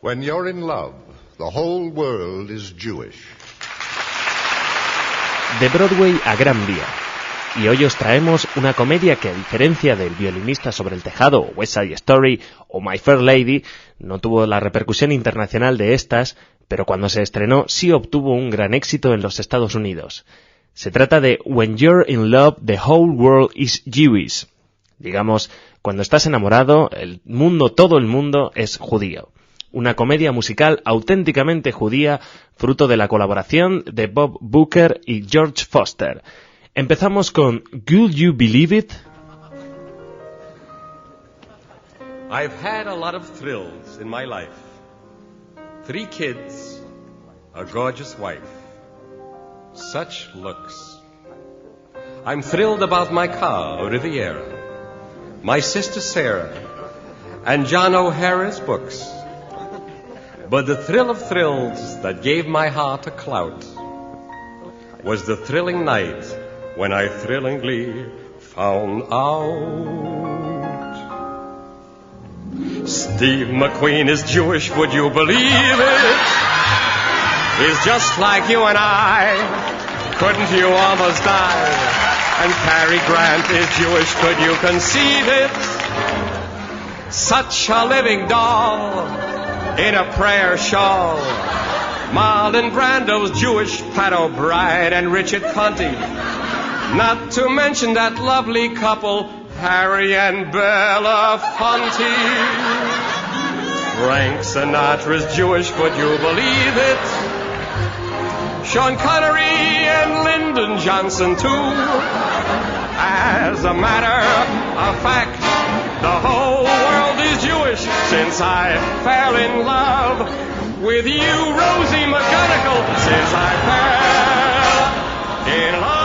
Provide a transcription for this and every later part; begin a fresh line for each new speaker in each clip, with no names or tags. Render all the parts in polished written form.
When you're in love, the whole world is Jewish.
De Broadway a Gran Vía. Y hoy os traemos una comedia que, a diferencia del Violinista sobre el tejado, West Side Story o My Fair Lady, no tuvo la repercusión internacional de estas, pero cuando se estrenó sí obtuvo un gran éxito en los Estados Unidos. Se trata de When You're in Love, the Whole World is Jewish. Digamos, cuando estás enamorado, todo el mundo es judío. Una comedia musical auténticamente judía, fruto de la colaboración de Bob Booker y George Foster. Empezamos con Will You Believe It?
I've had a lot of thrills in my life. 3 kids, a gorgeous wife. Such looks. I'm thrilled about my car, Riviera, my sister Sarah, and John O'Hara's books. But the thrill of thrills that gave my heart a clout was the thrilling night when I thrillingly found out Steve McQueen is Jewish, would you believe it? He's just like you and I, couldn't you almost die? And Cary Grant is Jewish, could you conceive it? Such a living doll in a prayer shawl. Marlon Brando's Jewish, Pat O'Brien and Richard Conte. Not to mention that lovely couple, Harry and Belafonte. Frank Sinatra's Jewish, could you believe it? Sean Connery and Lyndon Johnson too. As a matter of fact, the whole world is Jewish since I fell in love with you, Rosie McGonagall, since I fell in love.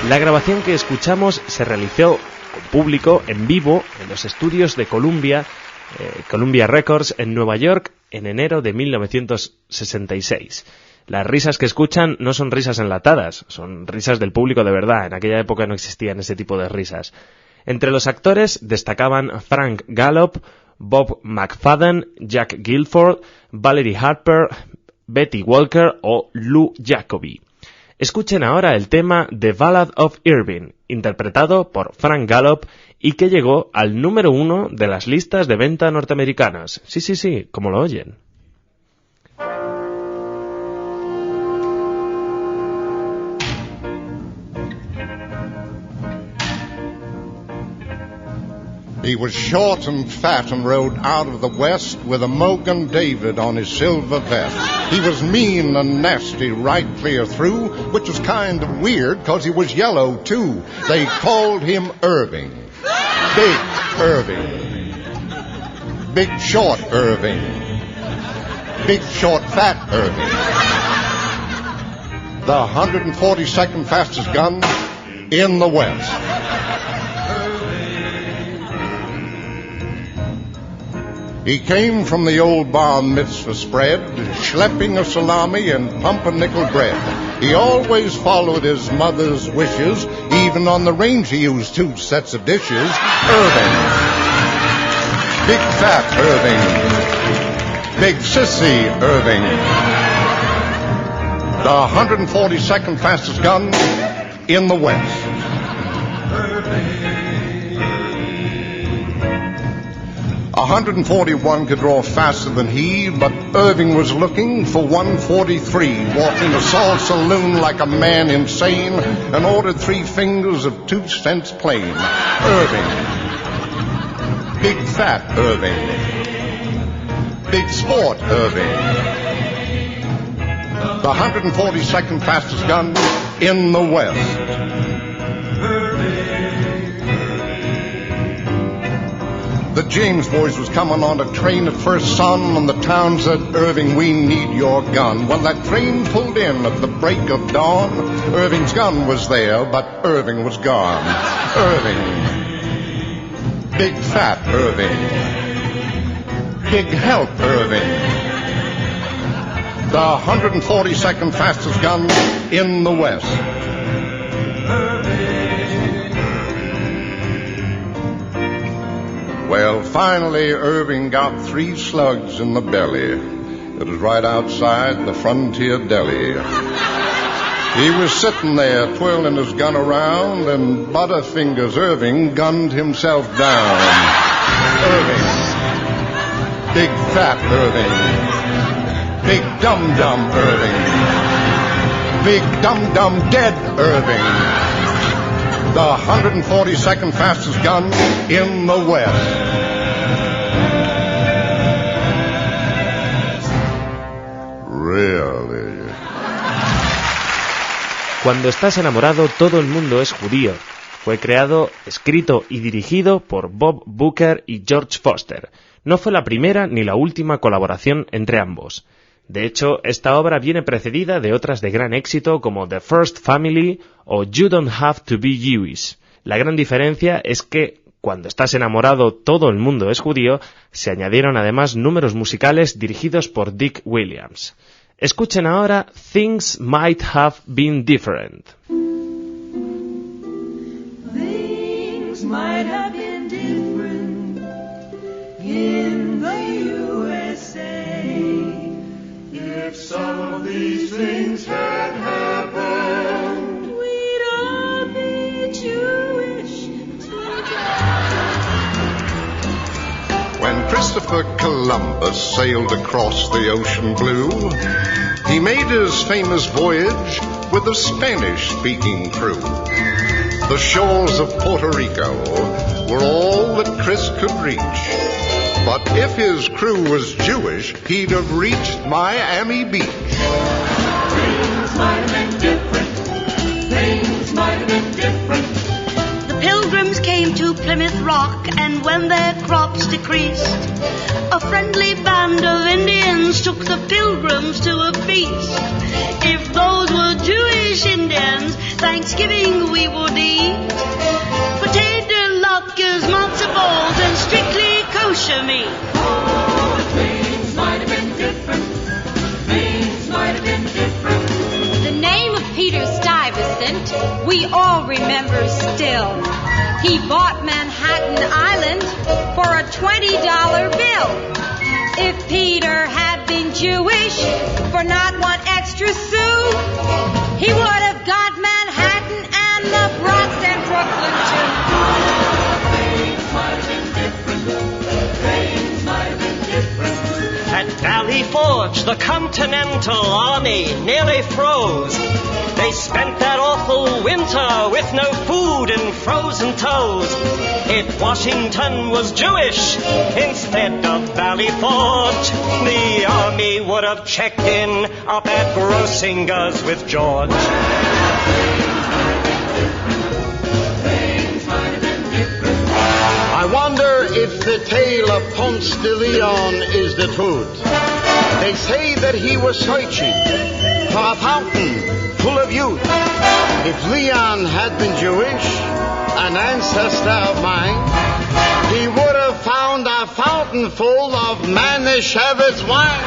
La grabación que escuchamos se realizó con público en vivo en los estudios de Columbia Records en Nueva York en enero de 1966. Las risas que escuchan no son risas enlatadas, son risas del público de verdad. En aquella época no existían ese tipo de risas. Entre los actores destacaban Frank Gallop, Bob McFadden, Jack Gilford, Valerie Harper, Betty Walker o Lou Jacobi. Escuchen ahora el tema The Ballad of Irving, interpretado por Frank Gallop y que llegó al número 1 de las listas de venta norteamericanas. Sí, como lo oyen.
He was short and fat and rode out of the west with a Mogan David on his silver vest. He was mean and nasty right clear through, which was kind of weird 'cause he was yellow too. They called him Irving. Big Irving. Big short Irving. Big short fat Irving. The 142nd fastest gun in the West. He came from the old bar mitzvah spread, schlepping a salami and pumpernickel bread. He always followed his mother's wishes, even on the range he used 2 sets of dishes. Irving. Big fat Irving. Big sissy Irving. The 142nd fastest gun in the West. 141 could draw faster than he, but Irving was looking for 143, walking a Saul saloon like a man insane, and ordered 3 fingers of 2 cents plain. Irving. Big fat Irving. Big sport Irving. The 142nd fastest gun in the West. The James boys was coming on a train at first sun, and the town said, Irving, we need your gun. Well, that train pulled in at the break of dawn. Irving's gun was there, but Irving was gone. Irving. Big fat Irving. Big help Irving. The 142nd fastest gun in the West. Irving. Well, finally, Irving got 3 slugs in the belly. It was right outside the Frontier Deli. He was sitting there twirling his gun around, and Butterfingers Irving gunned himself down. Irving. Big fat Irving. Big dum-dum Irving. Big dum-dum dead Irving. The 142nd fastest gun in the West. Really?
Cuando estás enamorado, todo el mundo es judío. Fue creado, escrito y dirigido por Bob Booker y George Foster. No fue la primera ni la última colaboración entre ambos. De hecho, esta obra viene precedida de otras de gran éxito como The First Family o You Don't Have to Be Jewish. La gran diferencia es que, cuando estás enamorado, todo el mundo es judío, se añadieron además números musicales dirigidos por Dick Williams. Escuchen ahora Things Might Have Been Different.
Things might have been different in the USA if some of these things had happened. We'd all be Jewish today.
When Christopher Columbus sailed across the ocean blue, he made his famous voyage with a Spanish-speaking crew. The shores of Puerto Rico were all that Chris could reach. But if his crew was Jewish, he'd have reached Miami Beach.
Things might have been different. Things might have been different.
The Pilgrims came to Plymouth Rock, and when their crops decreased, a friendly band of Indians took the Pilgrims to a feast. If those were Jewish Indians, Thanksgiving we would eat potato latkes, matzo balls, and strictly kosher meat.
Oh, things might have been different. Things might have been different.
The name of Peter Stuyvesant we all remember still. He bought Manhattan Island for a $20 bill. If Peter had been Jewish for not one extra sou, he would have got Manhattan and the Bronx and Brooklyn too.
Things might have been different. Things might have been different.
At Valley Forge, the Continental Army nearly froze. They spent that awful winter with no food and frozen toes. If Washington was Jewish instead of Valley Forge, the army would have checked in up at Grossinger's with George.
I wonder if the tale of Ponce de Leon is the truth. They say that he was searching for a fountain full of youth. If Leon had been Jewish, an ancestor of mine, he would have found a fountain full of Manischewitz wine.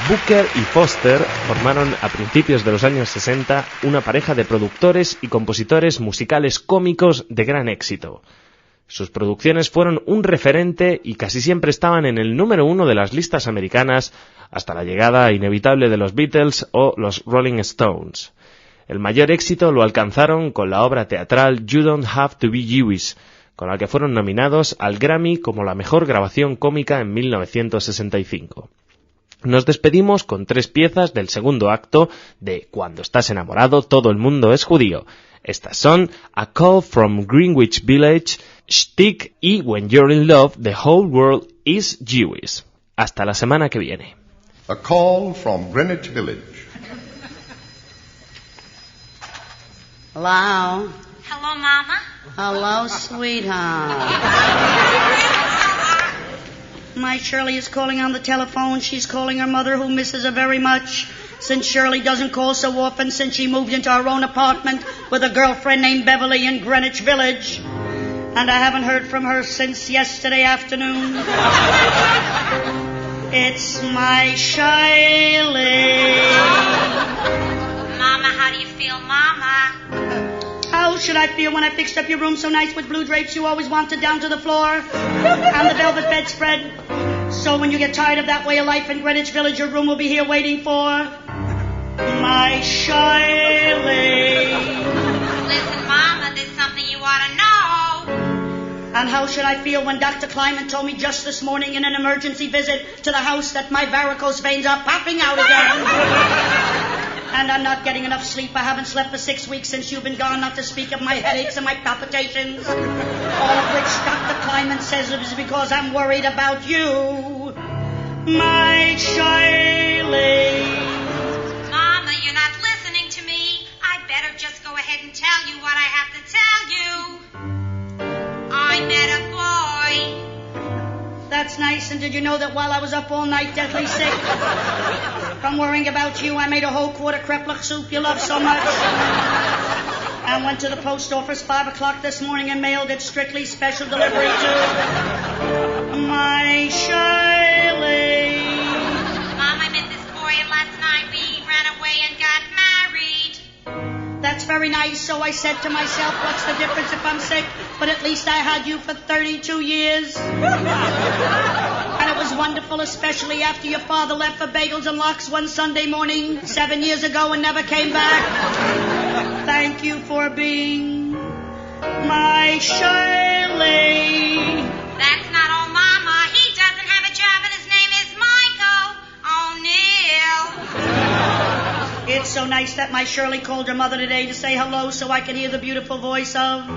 Booker y Foster formaron a principios de los años 60 una pareja de productores y compositores musicales cómicos de gran éxito. Sus producciones fueron un referente y casi siempre estaban en el número 1 de las listas americanas hasta la llegada inevitable de los Beatles o los Rolling Stones. El mayor éxito lo alcanzaron con la obra teatral You Don't Have to Be Jewish, con la que fueron nominados al Grammy como la mejor grabación cómica en 1965. Nos despedimos con 3 piezas del segundo acto de Cuando estás enamorado, todo el mundo es judío. Estas son A Call from Greenwich Village, Shtick y When You're in Love, the Whole World is Jewish. Hasta la semana que viene.
A Call from Greenwich Village.
Hello?
Hello, Mama.
Hello, sweetheart. My Shirley is calling on the telephone. She's calling her mother, who misses her very much, since Shirley doesn't call so often since she moved into her own apartment with a girlfriend named Beverly in Greenwich Village. And I haven't heard from her since yesterday afternoon. It's my Shirley.
Mama, how do you feel, Mama?
How should I feel when I fixed up your room so nice with blue drapes you always wanted down to the floor and the velvet bedspread? So when you get tired of that way of life in Greenwich Village, your room will be here waiting for my Shirley.
Listen, Mama, there's something you ought to know.
And how should I feel when Dr. Kleiman told me just this morning in an emergency visit to the house that my varicose veins are popping out again? And I'm not getting enough sleep. I haven't slept for 6 weeks since you've been gone, not to speak of my headaches and my palpitations. All of which Dr. Kleiman says is because I'm worried about you, my Shirley.
Mama, you're not listening to me. I'd better just go ahead and tell you what I have to tell you. I met a boy.
That's nice. And did you know that while I was up all night deathly sick from worrying about you, I made a whole quarter kreplach soup you love so much? And went to the post office 5 o'clock this morning and mailed it strictly special delivery to my Shirley.
Mom, I met this boy and last night we ran away and got married.
That's very nice. So I said to myself, what's the difference if I'm sick? But at least I had you for 32 years. And it was wonderful, especially after your father left for bagels and lox one Sunday morning 7 years ago and never came back. Thank you for being my Shirley.
That's not all, Mama. He doesn't have a job and his name is Michael O'Neill.
It's so nice that my Shirley called her mother today to say hello so I could hear the beautiful voice of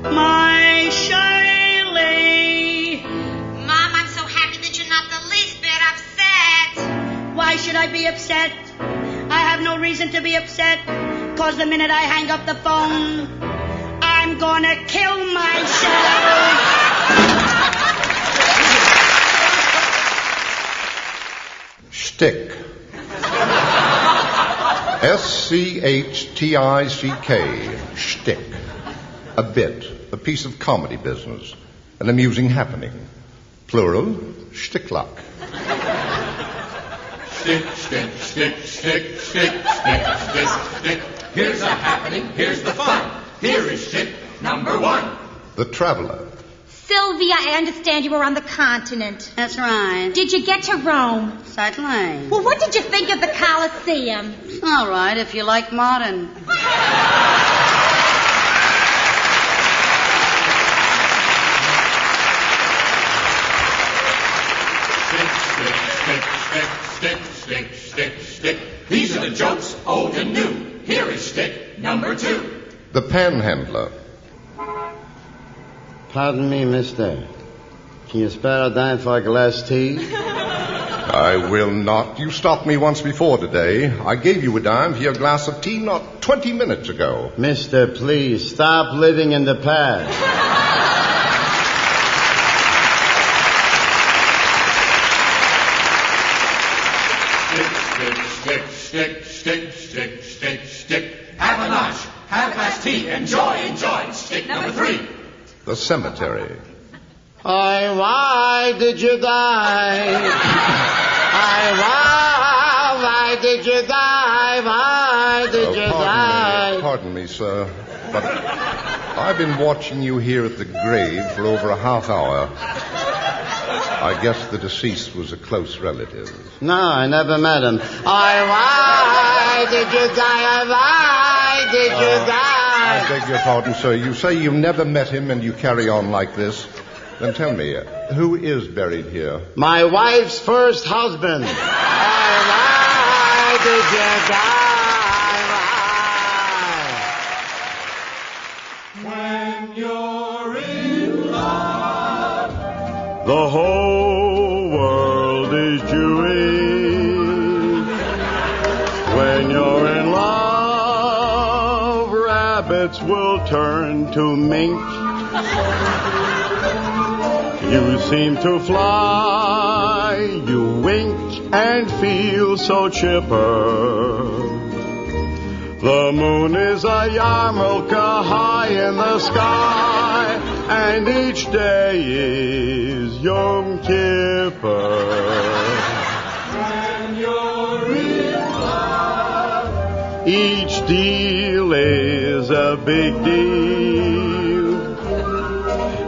my Shirley.
Mom, I'm so happy that you're not the least bit upset.
Why should I be upset? I have no reason to be upset, 'cause the minute I hang up the phone, I'm gonna kill myself.
Shtick. S-C-H-T-I-C-K. Shtick. A bit, a piece of comedy business, an amusing happening. Plural, shticklock.
Stick, stick, stick, stick, stick, stick, stick, stick. Here's a happening, here's the fun. Here is stick number 1.
The Traveler.
Sylvia, I understand you were on the continent.
That's right.
Did you get to Rome?
Certainly.
Well, what did you think of the Colosseum?
All right, if you like modern.
Stick, stick, stick, stick, stick, stick, stick, stick. These are the jokes, old and new. Here is stick number 2.
The Panhandler.
Pardon me, mister. Can you spare a dime for a glass tea?
I will not. You stopped me once before today. I gave you a dime for your glass of tea not 20 minutes ago.
Mister, please, stop living in the past.
Stick, stick, stick, stick, stick, stick, stick. Have a lunch, have a glass tea, enjoy, enjoy. Stick number 3.
The Cemetery.
Why did you die? Why did you die? Why did you die?
Pardon me, sir, but I've been watching you here at the grave for over a half hour. I guess the deceased was a close relative.
No, I never met him. Why did you die? Why did you die?
I beg your pardon, sir. You say you've never met him and you carry on like this. Then tell me, who is buried here?
My wife's first husband. Why did you die?
When you're in love,
The whole world is Jewish. When you're in love, rabbits will turn to mink. You seem to fly, you wink and feel so chipper. The moon is a yarmulke high in the sky, and each day is Yom Kippur.
when you're in love,
Each deal is a big deal.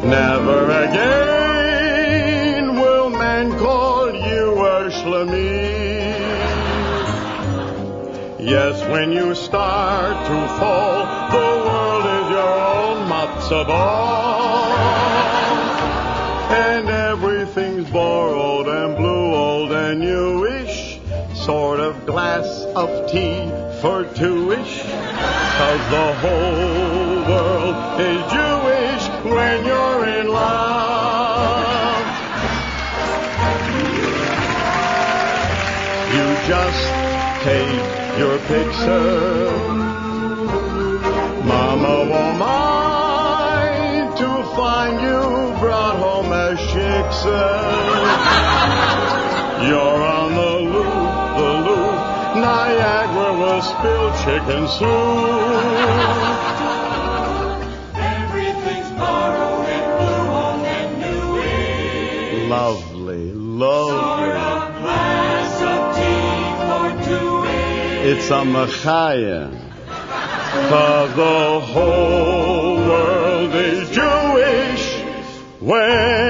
Never again will man call you a shlamim. Yes, when you start to fall, the world is your own matzo ball. And everything's borrowed and blue old and newish. Sort of glass of tea for two-ish. 'Cause the whole world is Jewish when you're in love. You just take your picture. Mama won't mind to find you brought home a shiksa. You're on the loop. Niagara will spill chicken soup.
Everything's borrowed and blue on and newish.
Lovely, lovely.
Sort of glass of tea for two-ish.
It's a machaya. 'Cause the whole world is Jewish when